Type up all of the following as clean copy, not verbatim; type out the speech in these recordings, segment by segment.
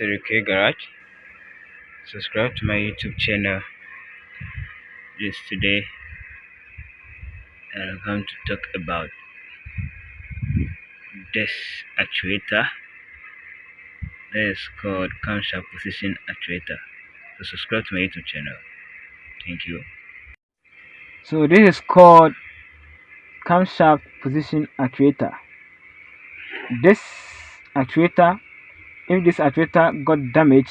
Okay, Garage. Subscribe to my YouTube channel. Today I'm going to talk about this actuator that is called Camshaft position actuator. So subscribe to my YouTube channel. Thank you. So this is called camshaft position actuator. This actuator, if this actuator got damaged,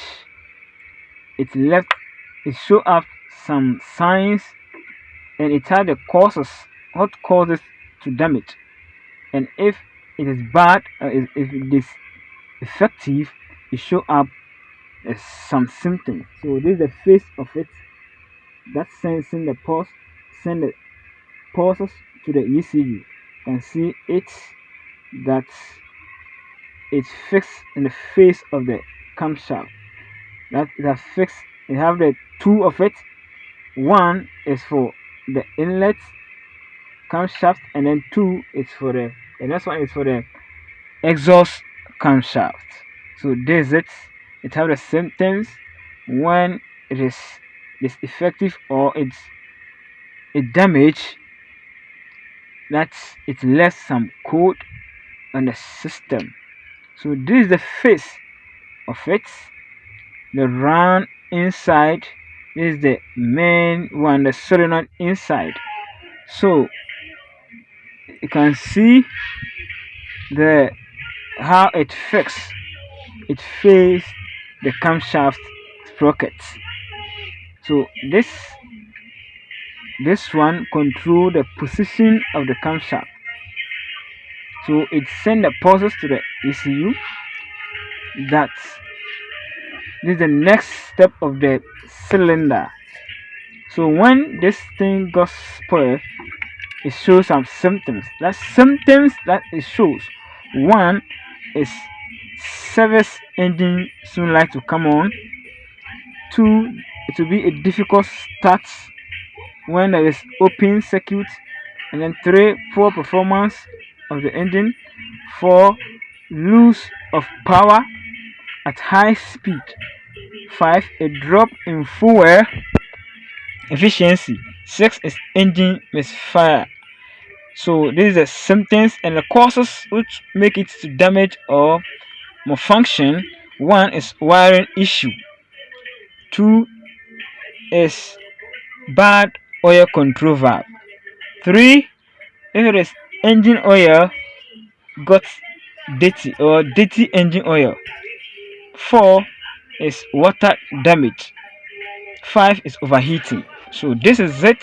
it show up some signs, and it had the causes, what causes to damage, and if it is bad, if it is effective, it show up as some symptoms. So this is the face of it that's sending the pulse, send the pulses to the ECU. You can see it that it's fixed in the face of the camshaft. That's fixed. You have the two of it. One is for the inlet camshaft, and then two is for the next one is for the exhaust camshaft. So this is it. It have the symptoms when it is effective or it's damaged, that it left some code on the system. So this is the face of it, the round inside. This is the main one, the solenoid inside. So you can see how it fixed. It faced the camshaft sprockets. So this one control the position of the camshaft. So it send the pulses to the ECU. That this is the next step of the cylinder. So when this thing got spoiled, it shows some symptoms. That symptoms that it shows: one is service engine soon like to come on. Two, it will be a difficult start when there is open circuit. And then three, poor performance of the engine. Four, loss of power at high speed. Five, a drop in fuel efficiency. Six is engine misfire. So these are symptoms and the causes which make it to damage or malfunction. One is wiring issue. Two is bad oil control valve. Three, if it is engine oil got dirty or dirty engine oil. Four is water damage. Five is overheating. So this is it.